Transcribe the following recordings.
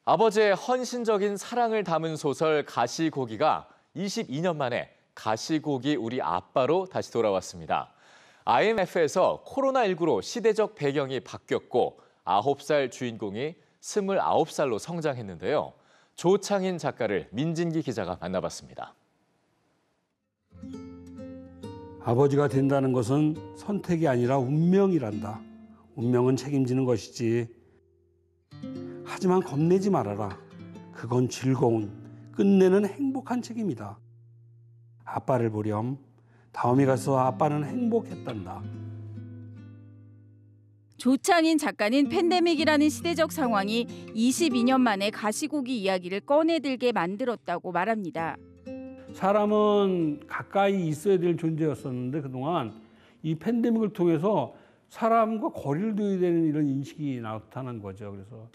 아버지의 헌신적인 사랑을 담은 소설 가시고기가 22년 만에 가시고기 우리 아빠로 다시 돌아왔습니다. IMF에서 코로나19로 시대적 배경이 바뀌었고 9살 주인공이 29살로 성장했는데요. 조창인 작가를 민진기 기자가 만나봤습니다. 아버지가 된다는 것은 선택이 아니라 운명이란다. 운명은 책임지는 것이지. 하지만 겁내지 말아라. 그건 즐거운, 끝내는 행복한 책임이다. 아빠를 보렴. 다음에 가서 아빠는 행복했단다. 조창인 작가는 팬데믹이라는 시대적 상황이 22년 만에 가시고기 이야기를 꺼내들게 만들었다고 말합니다. 사람은 가까이 있어야 될 존재였었는데 그동안 이 팬데믹을 통해서 사람과 거리를 둬야 되는 이런 인식이 나타난 거죠. 그래서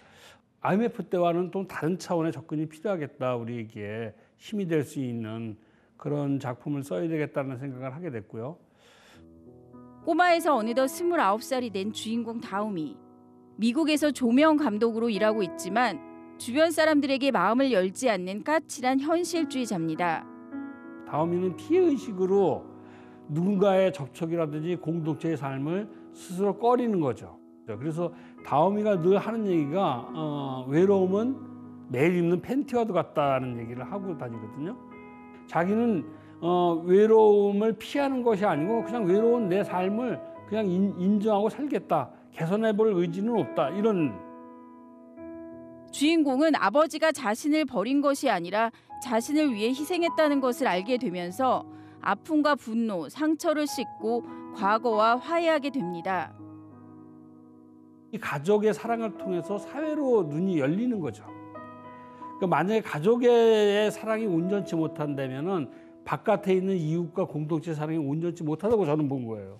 IMF 때와는 또 다른 차원의 접근이 필요하겠다. 우리에게 힘이 될 수 있는 그런 작품을 써야 되겠다는 생각을 하게 됐고요. 꼬마에서 어느덧 29살이 된 주인공 다움이. 미국에서 조명 감독으로 일하고 있지만 주변 사람들에게 마음을 열지 않는 까칠한 현실주의자입니다. 다움이는 피해의식으로 누군가의 접촉이라든지 공동체의 삶을 스스로 꺼리는 거죠. 그래서 다움이가 늘 하는 얘기가 외로움은 매일 입는 팬티와도 같다는 얘기를 하고 다니거든요. 자기는 외로움을 피하는 것이 아니고 그냥 외로운 내 삶을 그냥 인정하고 살겠다. 개선해볼 의지는 없다. 이런. 주인공은 아버지가 자신을 버린 것이 아니라 자신을 위해 희생했다는 것을 알게 되면서 아픔과 분노, 상처를 씻고 과거와 화해하게 됩니다. 이 가족의 사랑을 통해서 사회로 눈이 열리는 거죠. 그러니까 만약에 가족의 사랑이 온전치 못한다면은 바깥에 있는 이웃과 공동체 사랑이 온전치 못하다고 저는 본 거예요.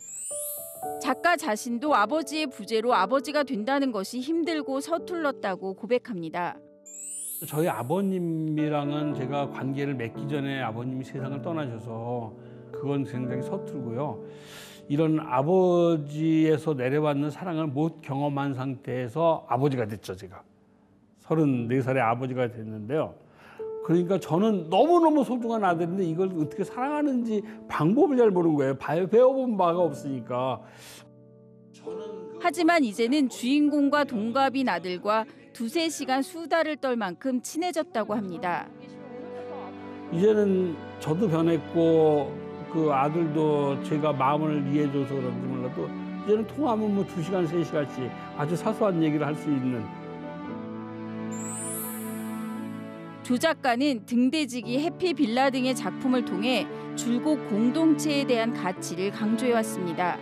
작가 자신도 아버지의 부재로 아버지가 된다는 것이 힘들고 서툴렀다고 고백합니다. 저희 아버님이랑은 제가 관계를 맺기 전에 아버님이 세상을 떠나셔서 그건 굉장히 서툴고요. 이런 아버지에서 내려받는 사랑을 못 경험한 상태에서 아버지가 됐죠, 제가. 34살의 아버지가 됐는데요. 그러니까 저는 너무너무 소중한 아들인데 이걸 어떻게 사랑하는지 방법을 잘 모르는 거예요. 배워본 바가 없으니까. 하지만 이제는 주인공과 동갑인 아들과 2~3시간 수다를 떨 만큼 친해졌다고 합니다. 이제는 저도 변했고 그 아들도 제가 마음을 이해해줘서 그런지 몰라도 이제는 통화하면 뭐 2시간, 3시간씩 아주 사소한 얘기를 할 수 있는. 조 작가는 등대지기, 해피빌라 등의 작품을 통해 줄곧 공동체에 대한 가치를 강조해왔습니다.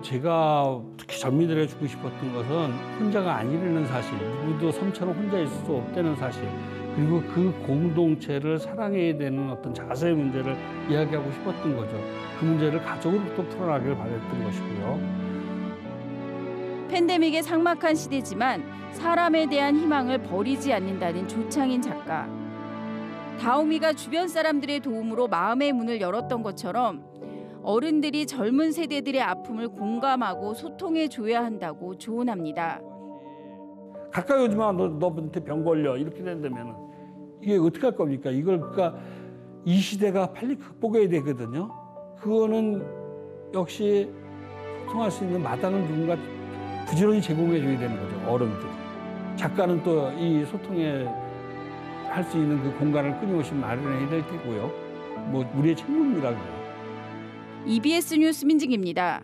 제가 특히 전미들에게 주고 싶었던 것은 혼자가 아니라는 사실, 누구도 섬처럼 혼자 있을 수 없다는 사실, 그리고 그 공동체를 사랑해야 되는 어떤 자세의 문제를 이야기하고 싶었던 거죠. 그 문제를 가족으로부터 풀어나기를 바랬던 것이고요. 팬데믹의 삭막한 시대지만 사람에 대한 희망을 버리지 않는다는 조창인 작가. 다움이가 주변 사람들의 도움으로 마음의 문을 열었던 것처럼 어른들이 젊은 세대들의 아픔을 공감하고 소통해줘야 한다고 조언합니다. 가까이 오지 마. 너한테 병 걸려. 이렇게 된다면 이게 어떻게 할 겁니까? 이걸 그러니까 이 시대가 빨리 극복해야 되거든요. 그거는 역시 소통할 수 있는 마당을 누군가 부지런히 제공해줘야 되는 거죠. 어른들이. 작가는 또 이 소통에 할 수 있는 그 공간을 끊임없이 마련해야 될 테고요. 뭐 우리의 책무입니다. EBS 뉴스 민진기입니다.